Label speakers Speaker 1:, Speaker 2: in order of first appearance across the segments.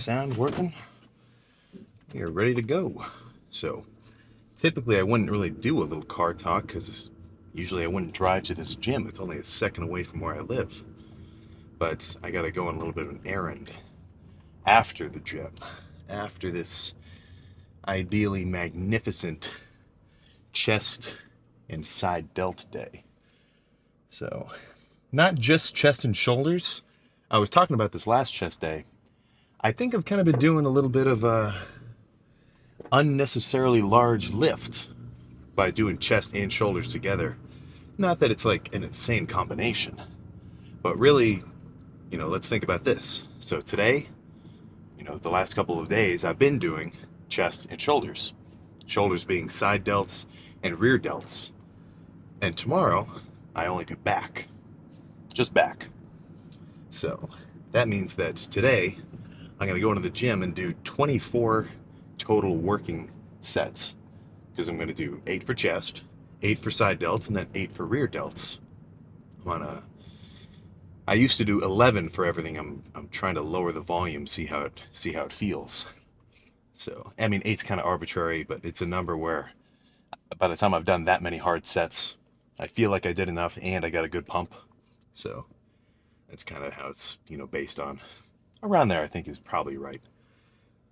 Speaker 1: sound working? We are ready to go. So, typically I wouldn't really do a little car talk because usually I wouldn't drive to this gym. It's only a second away from where I live. But I gotta go on a little bit of an errand after the gym, after this ideally magnificent chest and side delta day. So, not just chest and shoulders. I was talking about this last chest day. I think I've kind of been doing a little bit of a unnecessarily large lift by doing chest and shoulders together. Not that it's like an insane combination, but really, let's think about this. So today, the last couple of days, I've been doing chest and shoulders. Shoulders being side delts and rear delts. And tomorrow, I only do back. Just back. So that means that today, I'm going to go into the gym and do 24 total working sets. Because I'm going to do 8 for chest, 8 for side delts, and then 8 for rear delts. I used to do 11 for everything. I'm trying to lower the volume, see how it feels. So, I mean, 8's kind of arbitrary, but it's a number where by the time I've done that many hard sets, I feel like I did enough and I got a good pump. So, that's kind of how it's, based on. Around there, I think is probably right.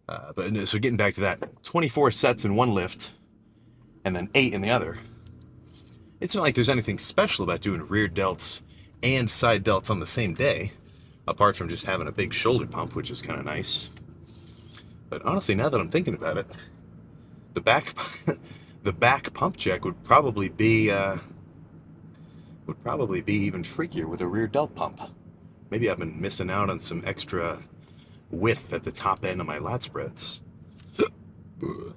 Speaker 1: So getting back to that, 24 sets in one lift, and then 8 in the other. It's not like there's anything special about doing rear delts and side delts on the same day, apart from just having a big shoulder pump, which is kind of nice. But honestly, now that I'm thinking about it, the back pump check would probably be even freakier with a rear delt pump. Maybe I've been missing out on some extra width at the top end of my lat spreads,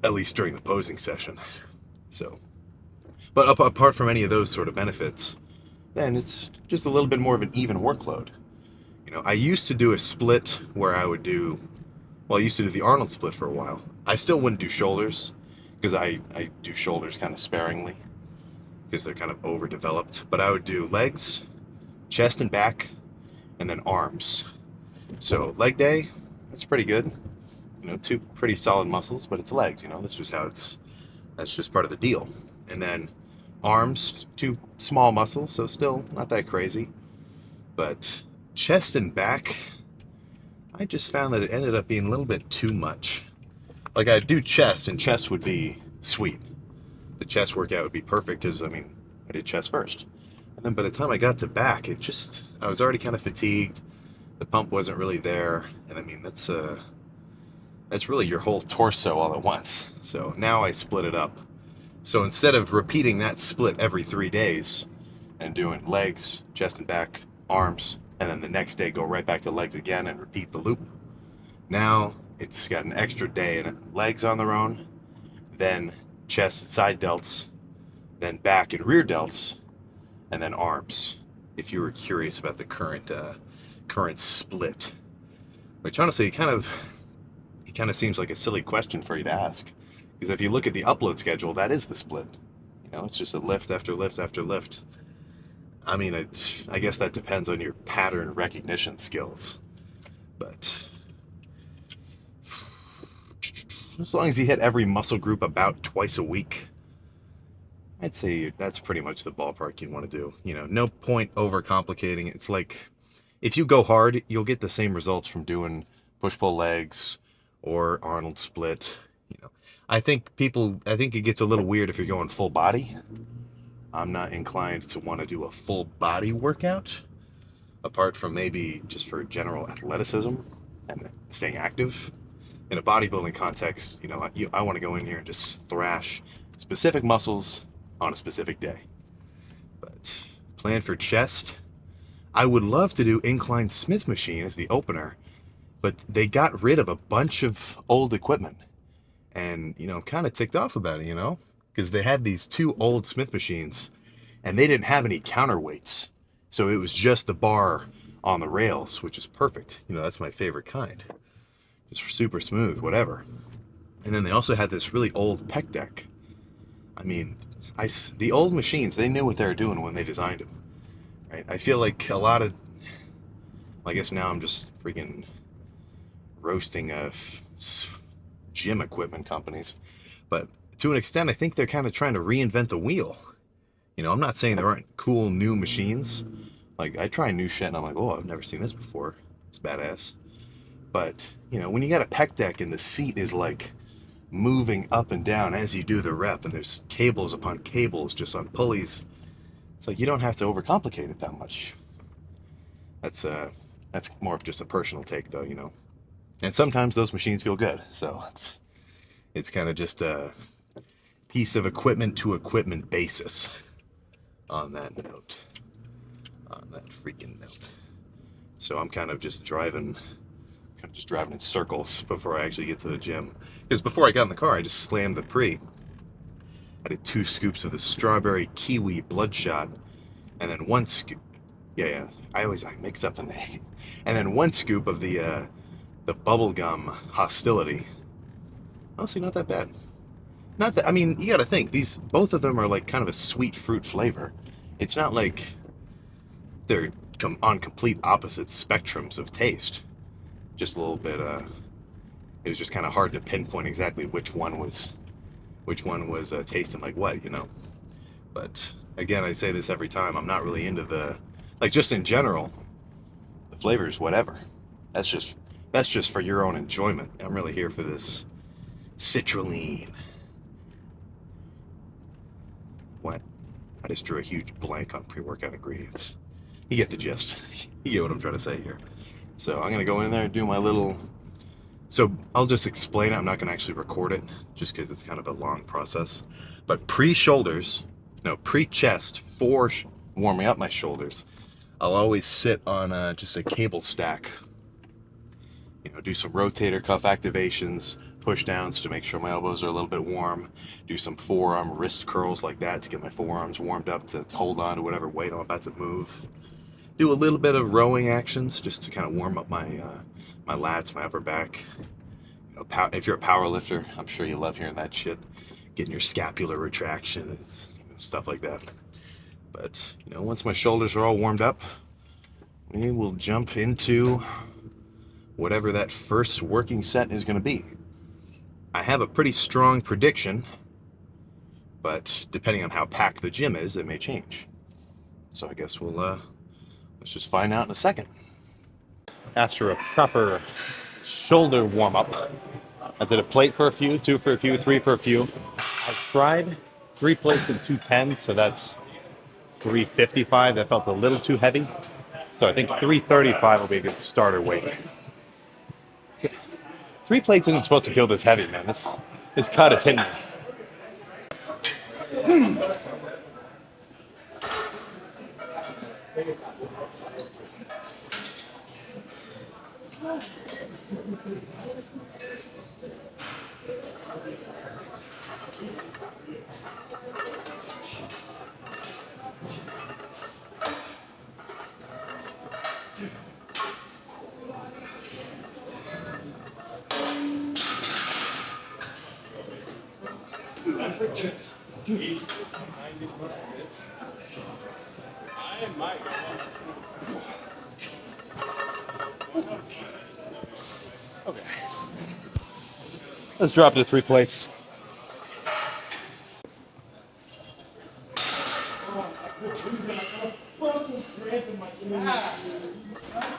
Speaker 1: at least during the posing session. So, but apart from any of those sort of benefits, then it's just a little bit more of an even workload. I used to do a split where I used to do the Arnold split for a while. I still wouldn't do shoulders because I do shoulders kind of sparingly because they're kind of overdeveloped. But I would do legs, chest and back, and then arms. So leg day, that's pretty good. 2 pretty solid muscles, but it's legs. That's just part of the deal. And then arms, 2 small muscles, so still not that crazy. But chest and back, I just found that it ended up being a little bit too much. Like I'd do chest, and chest would be sweet. The chest workout would be perfect because, I did chest first. And then by the time I got to back, I was already kind of fatigued. The pump wasn't really there. And that's really your whole torso all at once. So now I split it up. So instead of repeating that split every 3 days and doing legs, chest and back, arms, and then the next day go right back to legs again and repeat the loop, now it's got an extra day in it. Legs on their own, then chest, side delts, then back and rear delts, and then arms, if you were curious about the current split. Which honestly, it kind of seems like a silly question for you to ask. Because if you look at the upload schedule, that is the split. It's just a lift after lift after lift. I guess that depends on your pattern recognition skills. But as long as you hit every muscle group about twice a week, I'd say that's pretty much the ballpark you want to do. No point overcomplicating it. It's like, if you go hard, you'll get the same results from doing push-pull legs or Arnold split. I think it gets a little weird if you're going full body. I'm not inclined to want to do a full body workout, apart from maybe just for general athleticism and staying active. In a bodybuilding context, I want to go in here and just thrash specific muscles on a specific day. But plan for chest, I would love to do incline Smith machine as the opener, but they got rid of a bunch of old equipment. And, I'm kind of ticked off about it, because they had these 2 old Smith machines and they didn't have any counterweights. So it was just the bar on the rails, which is perfect. That's my favorite kind. Just super smooth, whatever. And then they also had this really old pec deck. The old machines, they knew what they were doing when they designed them. Right? I feel like a lot of, I guess now I'm just freaking roasting of gym equipment companies. But to an extent, I think they're kind of trying to reinvent the wheel. You know, I'm not saying there aren't cool new machines. Like, I try new shit and I'm like, oh, I've never seen this before. It's badass. But, you know, when you got a pec deck and the seat is like moving up and down as you do the rep, and there's cables upon cables just on pulleys, it's like you don't have to overcomplicate it that much. That's more of just a personal take, though, you know. And sometimes those machines feel good, so it's kind of just a piece of equipment to equipment basis on that note. On that freaking note. So I'm kind of just driving in circles before I actually get to the gym. Because before I got in the car, I just slammed the pre. I did 2 scoops of the strawberry kiwi bloodshot, and then 1 scoop. Yeah, I mix up the name. And then 1 scoop of the bubblegum hostility. Honestly, not that bad. Not that, I mean, you gotta think, both of them are like kind of a sweet fruit flavor. It's not like they're on complete opposite spectrums of taste. Just a little bit, it was just kind of hard to pinpoint exactly which one was tasting like what, you know. But again, I say this every time, I'm not really into just in general, the flavors, whatever. That's just for your own enjoyment. I'm really here for this citrulline. What? I just drew a huge blank on pre-workout ingredients. You get the gist. You get what I'm trying to say here. So I'm gonna go in there and do my little. So I'll just explain it. I'm not gonna actually record it, just because it's kind of a long process. But pre-chest for warming up my shoulders, I'll always sit on just a cable stack. You know, do some rotator cuff activations, push downs to make sure my elbows are a little bit warm, do some forearm wrist curls like that to get my forearms warmed up to hold on to whatever weight I'm about to move. Do a little bit of rowing actions just to kind of warm up my my lats, my upper back. You know, if you're a power lifter, I'm sure you love hearing that shit. Getting your scapular retractions, stuff like that. But, you know, once my shoulders are all warmed up, we will jump into whatever that first working set is going to be. I have a pretty strong prediction, but depending on how packed the gym is, it may change. So I guess let's just find out in a second. After a proper shoulder warm-up, I did a plate for a few, 2 for a few, 3 for a few. I tried 3 plates and 2 10s, so that's 355. That felt a little too heavy. So I think 335 will be a good starter weight. 3 plates isn't supposed to feel this heavy, man. This cut is hitting me. Okay. Let's drop to 3 plates.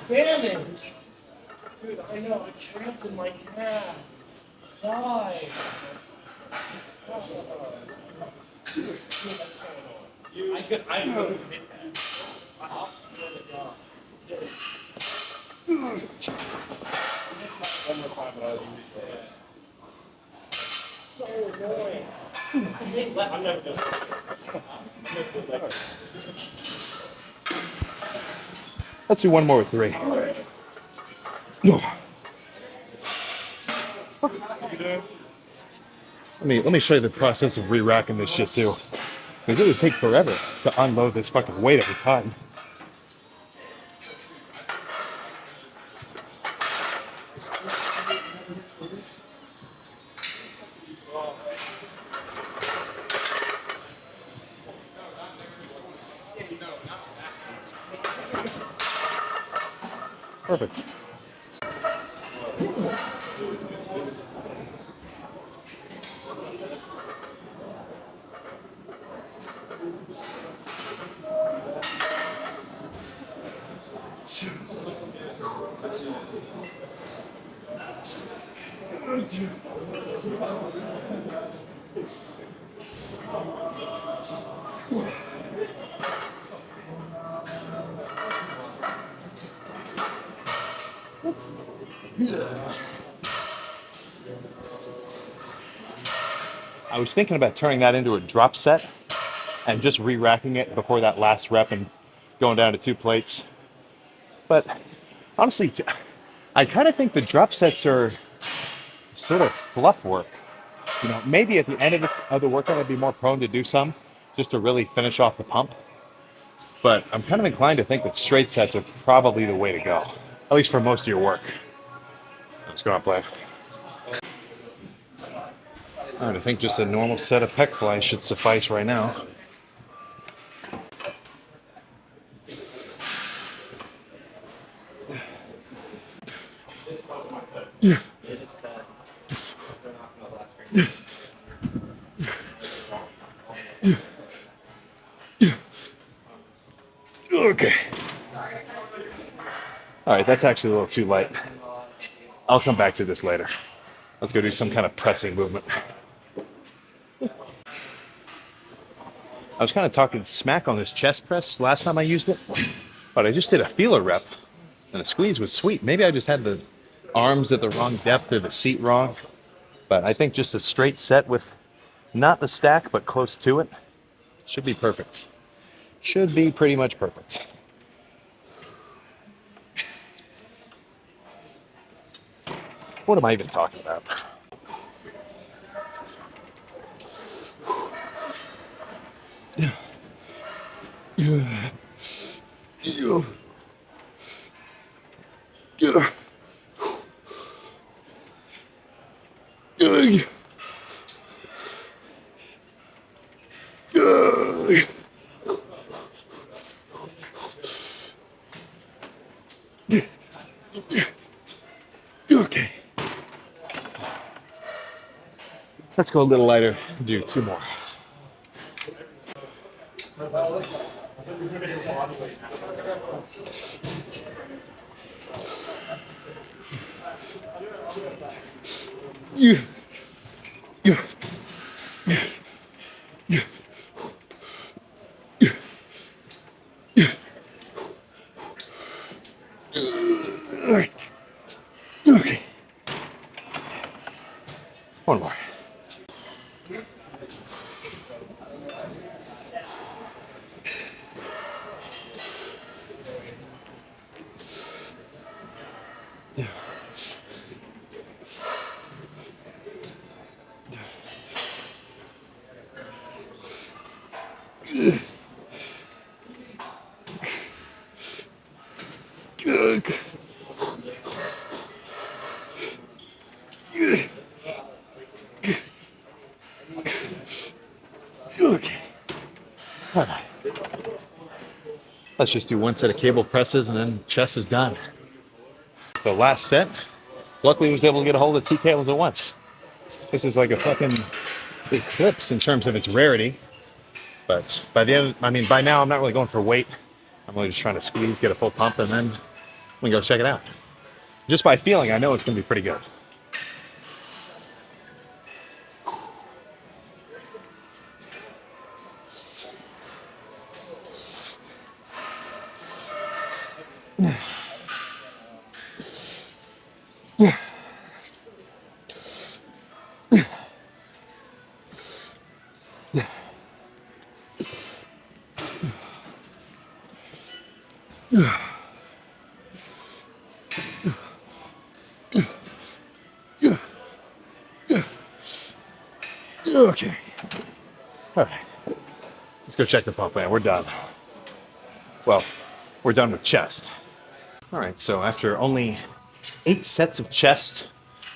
Speaker 2: Damn it! Dude, I know, I cramped in my calf. Why? I could hit that. I swear to God. One more time, but I was so annoying. I'm never doing it.
Speaker 1: Let's do one more with 3. Let me show you the process of re-racking this shit too. It really takes forever to unload this fucking weight every time. Perfect. I was thinking about turning that into a drop set and just re-racking it before that last rep and going down to 2 plates. But honestly, I kind of think the drop sets are sort of fluff work. You know, maybe at the end of the workout, I'd be more prone to do some just to really finish off the pump. But I'm kind of inclined to think that straight sets are probably the way to go, at least for most of your work. Let's go on, play. All right, I think just a normal set of pec flies should suffice right now. Okay. All right, that's actually a little too light. I'll come back to this later. Let's go do some kind of pressing movement. I was kind of talking smack on this chest press last time I used it, but I just did a feeler rep, and the squeeze was sweet. Maybe I just had the arms at the wrong depth or the seat wrong, but I think just a straight set with not the stack, but close to it, should be perfect. Should be pretty much perfect. What am I even talking about? Okay. Let's go a little lighter. Do 2 more. Okay. 1 more. Okay. All right. Let's just do 1 set of cable presses and then chest is done. So last set, luckily was able to get a hold of 2 cables at once. This is like a fucking eclipse in terms of its rarity. But by the end, I mean, by now I'm not really going for weight. I'm really just trying to squeeze, get a full pump, and then we can go check it out. Just by feeling, I know it's going to be pretty good. Okay. All right. Let's go check the pump, man. We're done. Well, we're done with chest. All right, so after only 8 sets of chest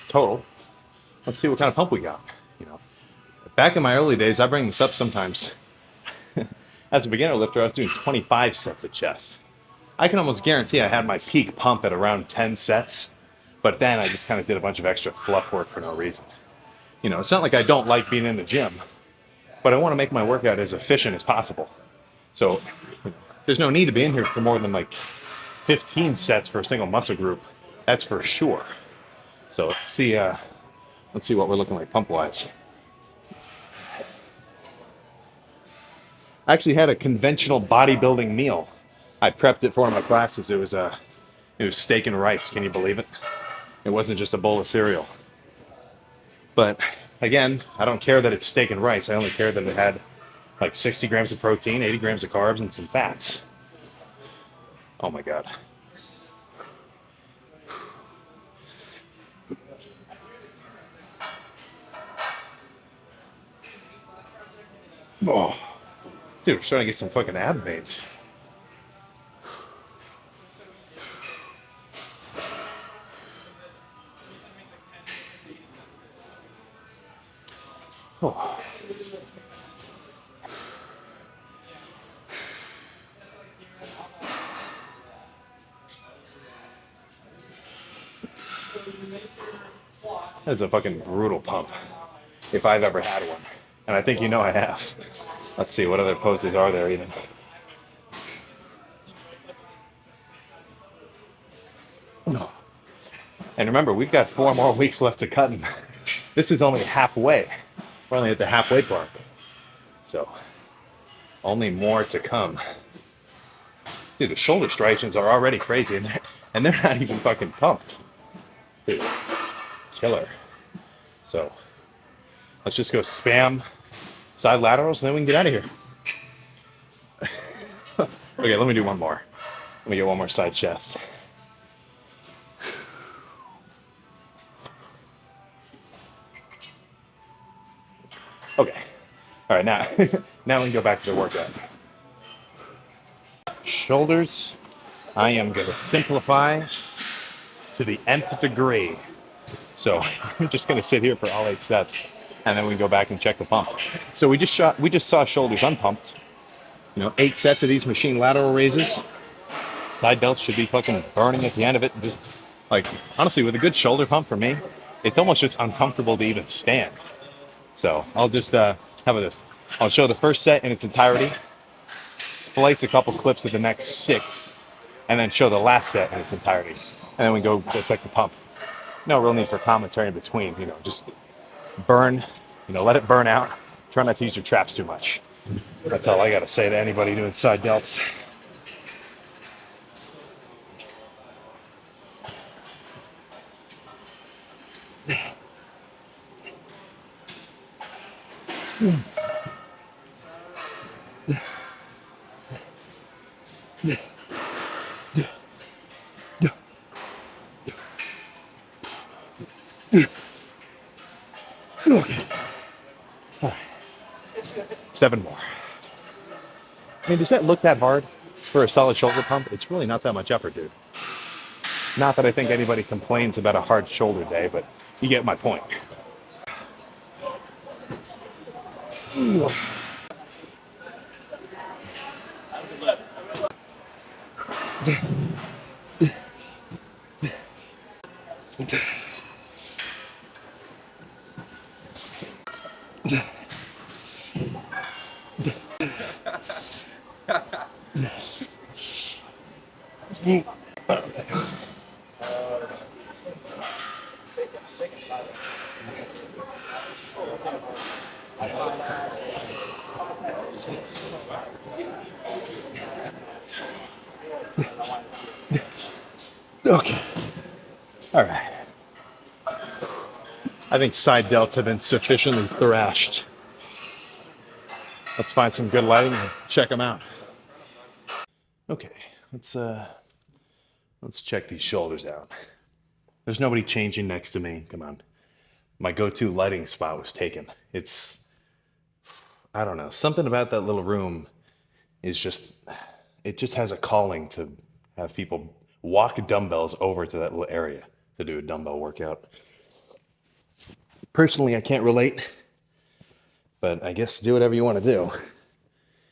Speaker 1: total, let's see what kind of pump we got. You know, back in my early days, I bring this up sometimes. As a beginner lifter, I was doing 25 sets of chest. I can almost guarantee I had my peak pump at around 10 sets But then I just kind of did a bunch of extra fluff work for no reason. You know, it's not like I don't like being in the gym, but I want to make my workout as efficient as possible. So there's no need to be in here for more than like 15 sets for a single muscle group. That's for sure. So let's see what we're looking like pump wise. I actually had a conventional bodybuilding meal. I prepped it for one of my classes. It was steak and rice. Can you believe it? It wasn't just a bowl of cereal. But again, I don't care that it's steak and rice. I only care that it had like 60 grams of protein, 80 grams of carbs, and some fats. Oh my God. Oh, dude, we're starting to get some fucking ab veins. Oh. That's a fucking brutal pump, if I've ever had one. And I think you know I have. Let's see, what other poses are there even? No. And remember, we've got 4 more weeks left to cut, and this is only halfway. We're only at the halfway mark. So, only more to come. Dude, the shoulder striations are already crazy, and they're not even fucking pumped. Dude, killer. So, let's just go spam side laterals, and then we can get out of here. Okay, let me do one more. Let me get one more side chest. Okay. All right, now, now we can go back to the workout. Shoulders, I am going to simplify to the nth degree. So I'm just going to sit here for all 8 sets, and then we go back and check the pump. So we just saw shoulders unpumped. You know, 8 sets of these machine lateral raises. Side delts should be fucking burning at the end of it. Just, like, honestly, with a good shoulder pump for me, it's almost just uncomfortable to even stand. So I'll just, how about this? I'll show the first set in its entirety, splice a couple clips of the next 6, and then show the last set in its entirety. And then we go check the pump. No real need for commentary in between, you know, just burn, you know, let it burn out. Try not to use your traps too much. That's all I got to say to anybody doing side delts. Okay. All right. 7 more. I mean, does that look that hard for a solid shoulder pump? It's really not that much effort, dude. Not that I think anybody complains about a hard shoulder day, but you get my point. Okay. All right. I think side delts have been sufficiently thrashed. Let's find some good lighting and check them out. Okay, let's check these shoulders out. There's nobody changing next to me. Come on. My go-to lighting spot was taken. I don't know, something about that little room is just, it just has a calling to have people walk dumbbells over to that little area to do a dumbbell workout. Personally, I can't relate, but I guess do whatever you want to do.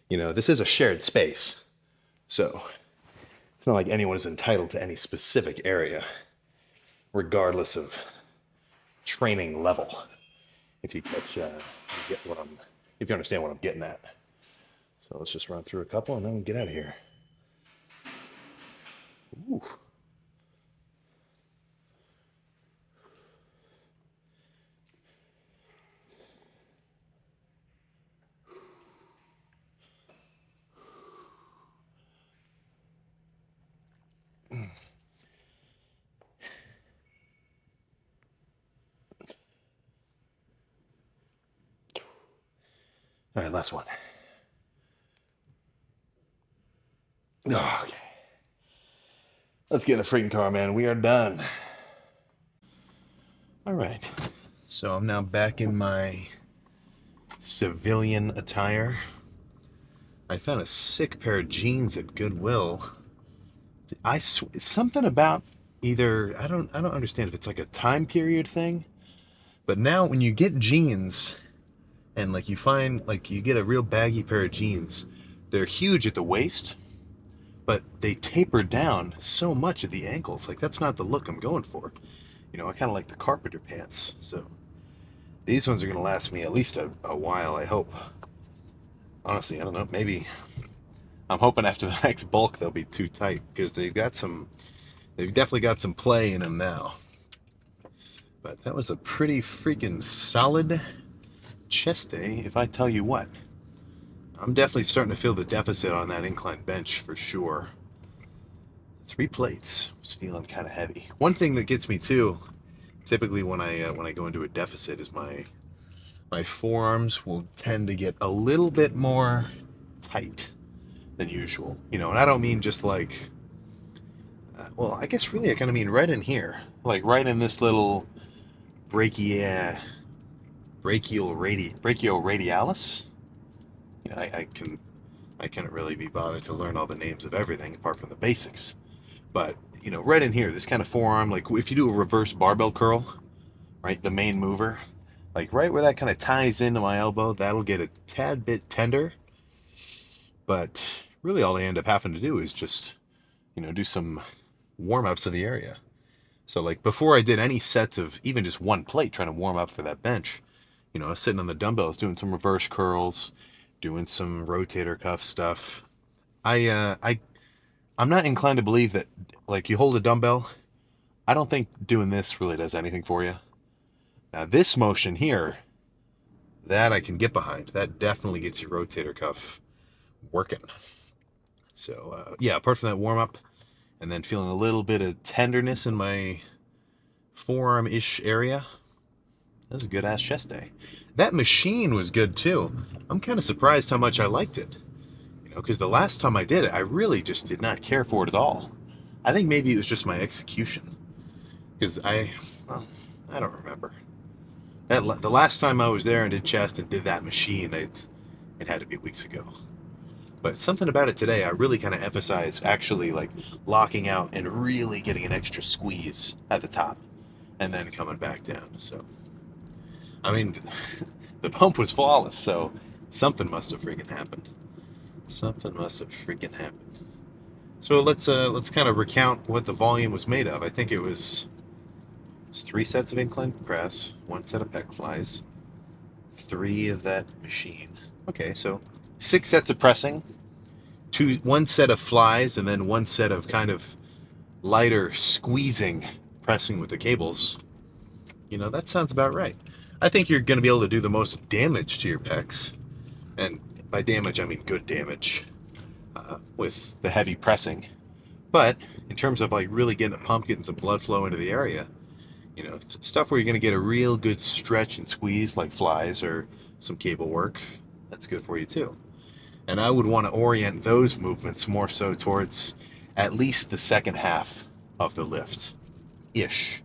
Speaker 1: You know, this is a shared space, so it's not like anyone is entitled to any specific area. regardless of training level. If you catch, if you understand what I'm getting at. So let's just run through a couple and then we'll get out of here. Ooh. All right, last one. Oh, okay. Let's get in the freaking car, man. We are done. All right. So I'm now back in my civilian attire. I found a sick pair of jeans at Goodwill. Something about either I don't understand if it's like a time period thing, but now when you get jeans and like you get a real baggy pair of jeans, they're huge at the waist, but they taper down so much at the ankles. Like that's not the look I'm going for. You know, I kind of like the carpenter pants. So these ones are gonna last me at least a while, I hope. Honestly, I don't know. Maybe I'm hoping after the next bulk they'll be too tight because they've definitely got some play in them now. But that was a pretty freaking solid chest day, if I tell you what. I'm definitely starting to feel the deficit on that incline bench for sure. 3 plates was feeling kind of heavy. One thing that gets me too, typically when I go into a deficit, is my forearms will tend to get a little bit more tight than usual. You know, and I don't mean just like, well, I guess really I kind of mean right in here, like right in this little brachioradialis. You know, I can't really be bothered to learn all the names of everything apart from the basics. But you know, right in here, this kind of forearm, like if you do a reverse barbell curl, right, the main mover, like right where that kind of ties into my elbow, that'll get a tad bit tender. But really all I end up having to do is just, you know, do some warm-ups of the area. So like before I did any sets of even just one plate trying to warm up for that bench, you know, I was sitting on the dumbbells doing some reverse curls, doing some rotator cuff stuff. I'm not inclined to believe that like you hold a dumbbell, I don't think doing this really does anything for you. Now this motion here, that I can get behind. That definitely gets your rotator cuff working. So yeah, apart from that warm up, and then feeling a little bit of tenderness in my forearm-ish area, that was a good ass chest day. That machine was good too. I'm kind of surprised how much I liked it. You know, because the last time I did it, I really just did not care for it at all. I think maybe it was just my execution. Because well, I don't remember. The last time I was there and did chest and did that machine, it had to be weeks ago. But something about it today, I really kind of emphasize actually like locking out and really getting an extra squeeze at the top and then coming back down. So, I mean, the pump was flawless, so something must have freaking happened. Something must have freaking happened. So let's kind of recount what the volume was made of. I think it was 3 sets of incline press, 1 set of pec flies, 3 of that machine. Okay, so 6 sets of pressing, 1 set of flies, and then 1 set of kind of lighter squeezing pressing with the cables. You know, that sounds about right. I think you're going to be able to do the most damage to your pecs, and by damage I mean good damage, with the heavy pressing. But in terms of like really getting a pump, getting some blood flow into the area, you know, stuff where you're going to get a real good stretch and squeeze like flies or some cable work, that's good for you too. And I would want to orient those movements more so towards at least the second half of the lift-ish.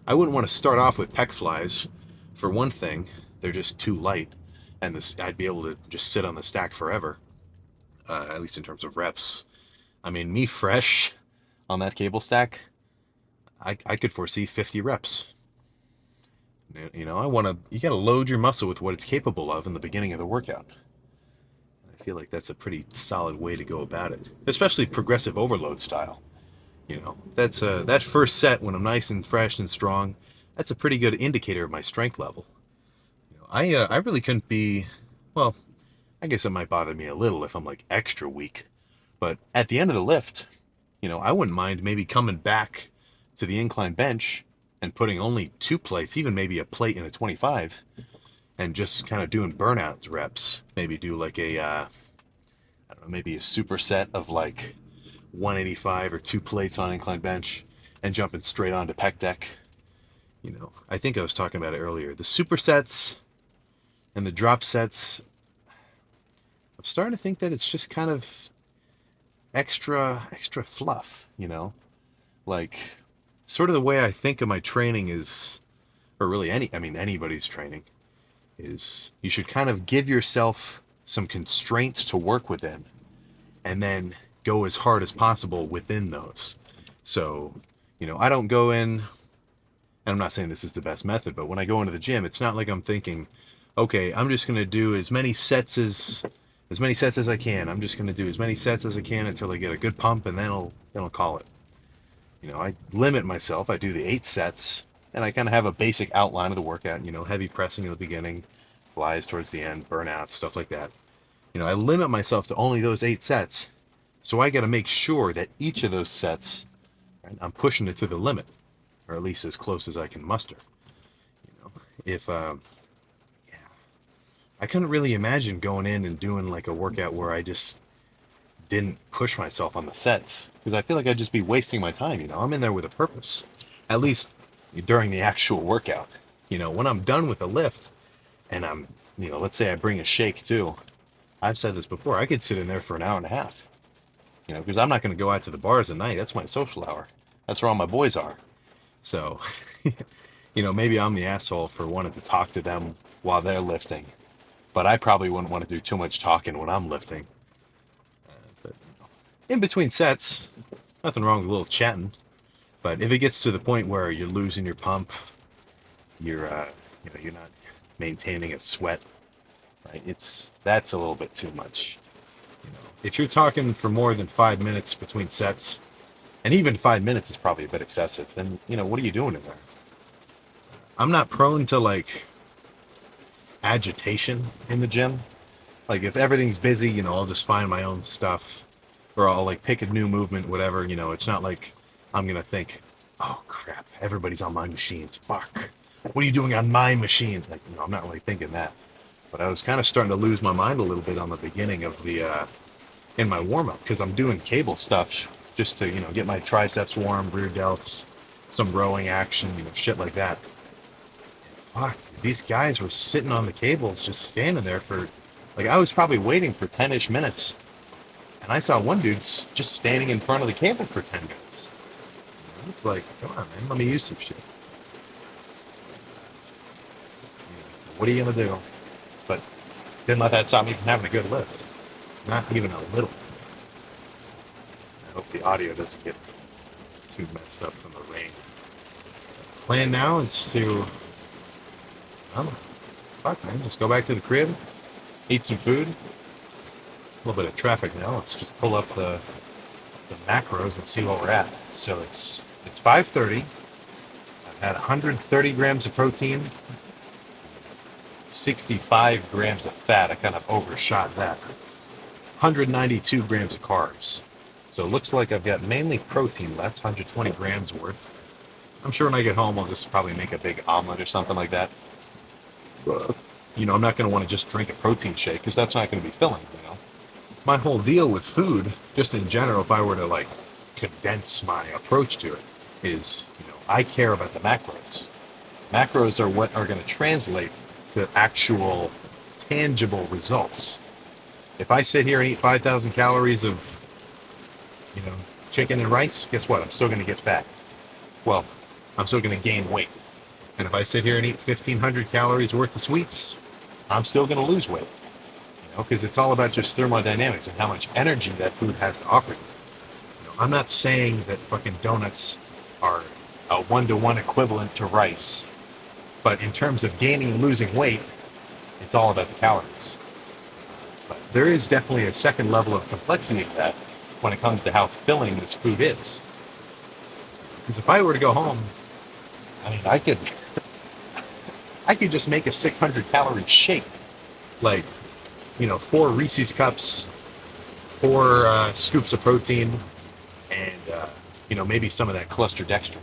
Speaker 1: I wouldn't want to start off with pec flies. For one thing, they're just too light, and I'd be able to just sit on the stack forever, at least in terms of reps. I mean, me fresh on that cable stack, I could foresee 50 reps. You know, you got to load your muscle with what it's capable of in the beginning of the workout. I feel like that's a pretty solid way to go about it, especially progressive overload style. You know, that's that first set when I'm nice and fresh and strong. That's a pretty good indicator of my strength level. You know, I really couldn't be, well, I guess it might bother me a little if I'm like extra weak, but at the end of the lift, you know, I wouldn't mind maybe coming back to the incline bench and putting only 2 plates, even maybe a plate and a 25, and just kind of doing burnout reps. Maybe do like a, I don't know, maybe a superset of like 185 or 2 plates on incline bench and jumping straight onto pec deck. You know, I think I was talking about it earlier. The supersets and the drop sets, I'm starting to think that it's just kind of extra fluff, you know? Like sort of the way I think of my training is, or really anybody's training is, you should kind of give yourself some constraints to work within and then go as hard as possible within those. So, you know, I don't go in, and I'm not saying this is the best method, but when I go into the gym, it's not like I'm thinking, okay, I'm just going to do as many sets as I can. I'm just going to do as many sets as I can until I get a good pump, and then I'll call it. You know, I limit myself. I do the 8 sets, and I kind of have a basic outline of the workout. You know, heavy pressing in the beginning, flies towards the end, burnouts, stuff like that. You know, I limit myself to only those 8 sets, so I got to make sure that each of those sets, right, I'm pushing it to the limit, or at least as close as I can muster. You know, if yeah, I couldn't really imagine going in and doing like a workout where I just didn't push myself on the sets, because I feel like I'd just be wasting my time. You know, I'm in there with a purpose, at least during the actual workout. You know, when I'm done with the lift and I'm, you know, let's say I bring a shake too. I've said this before, I could sit in there for an hour and a half, you know, because I'm not going to go out to the bars at night. That's my social hour. That's where all my boys are. So, you know, maybe I'm the asshole for wanting to talk to them while they're lifting, but I probably wouldn't want to do too much talking when I'm lifting. But in between sets, nothing wrong with a little chatting. But if it gets to the point where you're losing your pump, you're, you know, you're not maintaining a sweat, right? That's a little bit too much. You know, if you're talking for more than 5 minutes between sets, and even 5 minutes is probably a bit excessive, then, you know, what are you doing in there? I'm not prone to like agitation in the gym. Like if everything's busy, you know, I'll just find my own stuff, or I'll like pick a new movement, whatever. You know, it's not like I'm gonna think, oh crap, everybody's on my machines. Fuck, what are you doing on my machine? Like, you know, I'm not really thinking that. But I was kind of starting to lose my mind a little bit on the beginning of the in my warm up, because I'm doing cable stuff just to, you know, get my triceps warm, rear delts, some rowing action, you know, shit like that. And fuck, these guys were sitting on the cables, just standing there for, like, I was probably waiting for 10-ish minutes, and I saw one dude just standing in front of the cable for 10 minutes. It's like, come on, man, let me use some shit. What are you gonna do? But didn't let that stop me from having a good lift. Not even a little. I hope the audio doesn't get too messed up from the rain. Plan now is to, oh, fuck man, just go back to the crib, eat some food. A little bit of traffic now. Let's just pull up the macros and see what we're at. So it's 5:30. I've had 130 grams of protein, 65 grams of fat. I kind of overshot that. 192 grams of carbs. So it looks like I've got mainly protein left, 120 grams worth. I'm sure when I get home, I'll just probably make a big omelet or something like that. You know, I'm not going to want to just drink a protein shake, because that's not going to be filling, you know. My whole deal with food, just in general, if I were to like condense my approach to it, is, you know, I care about the macros. Macros are what are going to translate to actual tangible results. If I sit here and eat 5,000 calories of, you know, chicken and rice, guess what? I'm still going to get fat. Well, I'm still going to gain weight. And if I sit here and eat 1,500 calories worth of sweets, I'm still going to lose weight. You know, because it's all about just thermodynamics and how much energy that food has to offer you. You know, I'm not saying that fucking donuts are a 1-to-1 equivalent to rice, but in terms of gaining and losing weight, it's all about the calories. But there is definitely a second level of complexity to that when it comes to how filling this food is. Because if I were to go home, I mean, I could just make a 600 calorie shake, like, you know, 4 Reese's cups, 4 scoops of protein, and you know, maybe some of that cluster dextrin.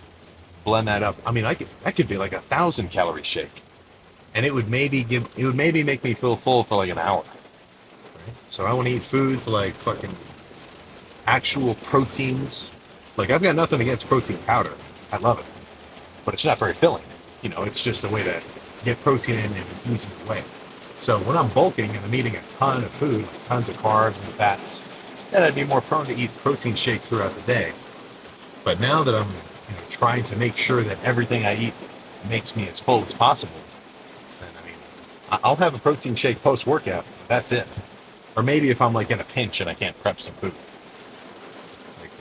Speaker 1: Blend that up. I mean, that could be like 1,000 calorie shake, and it would maybe make me feel full for like an hour. Right? So I want to eat foods like fucking actual proteins. Like I've got nothing against protein powder. I love it, but it's not very filling. You know, it's just a way to get protein in an easier way. So when I'm bulking and I'm eating a ton of food, tons of carbs and fats, then I'd be more prone to eat protein shakes throughout the day. But now that I'm trying to make sure that everything I eat makes me as full as possible, then I mean, I'll have a protein shake post workout. That's it. Or maybe if I'm like in a pinch and I can't prep some food. Like,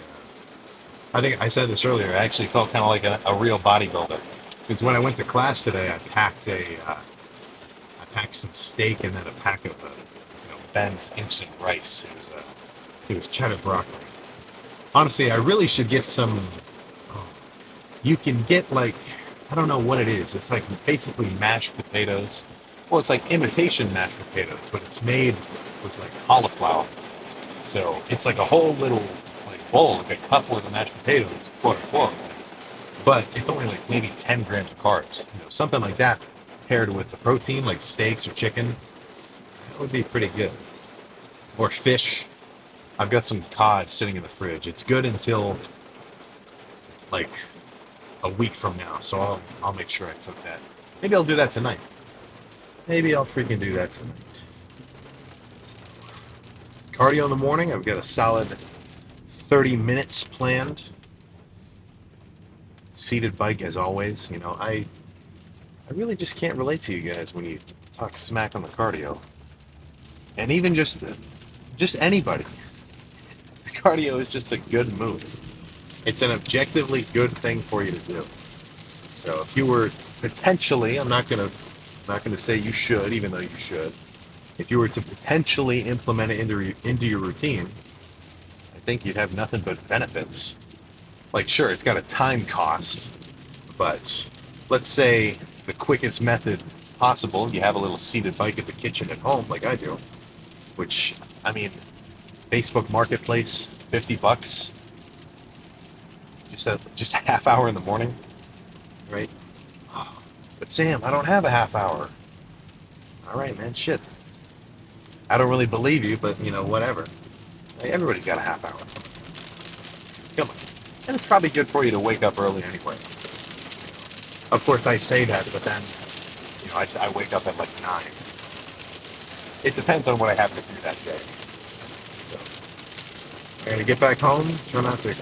Speaker 1: I think I said this earlier. I actually felt kind of like a real bodybuilder because when I went to class today, I packed some steak and then a pack of Ben's instant rice. It was cheddar broccoli. Honestly, I really should get some. You can get like, I don't know what it is. It's like basically mashed potatoes. Well, it's like imitation mashed potatoes, but it's made with like cauliflower. So it's like a whole little like bowl, like a cup worth of mashed potatoes, quote unquote. But it's only like maybe 10 grams of carbs. Something like that paired with the protein, like steaks or chicken, that would be pretty good. Or fish. I've got some cod sitting in the fridge. It's good until like a week from now, so I'll make sure I cook that. Maybe I'll do that tonight. Maybe I'll freaking do that tonight. Cardio in the morning. I've got a solid 30 minutes planned. Seated bike as always. I really just can't relate to you guys when you talk smack on the cardio. And even just anybody. Cardio is just a good move. It's an objectively good thing for you to do. So if you were potentially, I'm not gonna say you should, even though you should. If you were to potentially implement it into your routine, I think you'd have nothing but benefits. Like, sure, it's got a time cost, but let's say the quickest method possible, you have a little seated bike at the kitchen at home, like I do, which, I mean, Facebook Marketplace, $50, just a half hour in the morning, right? But Sam, I don't have a half hour. All right, man, shit. I don't really believe you, but whatever. Hey, everybody's got a half hour. Come on. And it's probably good for you to wake up early anyway. Of course, I say that, but then, I wake up at like 9. It depends on what I have to do that day. So, I gotta get back home, try not to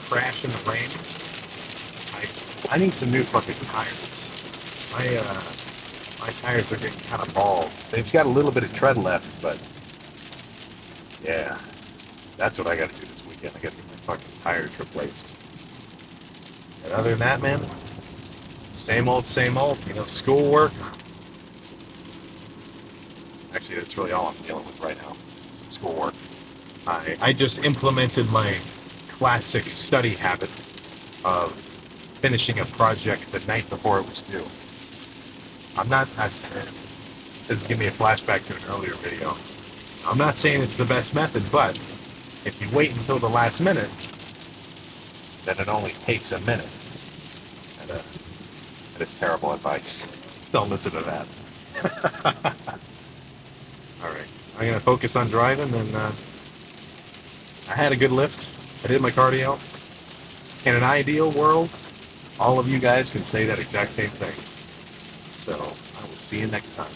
Speaker 1: crash in the rain. I need some new fucking tires. My tires are getting kind of bald. They've got a little bit of tread left, but yeah, that's what I gotta do this weekend. I gotta get my fucking tires replaced. And other than that, man, same old, schoolwork. Actually, that's really all I'm dealing with right now. Some schoolwork. I just implemented my classic study habit of finishing a project the night before it was due. This is giving me a flashback to an earlier video. I'm not saying it's the best method, but if you wait until the last minute, then it only takes a minute. And that is terrible advice. Don't listen to that. All right, I'm gonna focus on driving, and I had a good lift. I did my cardio. In an ideal world, all of you guys can say that exact same thing. So I will see you next time.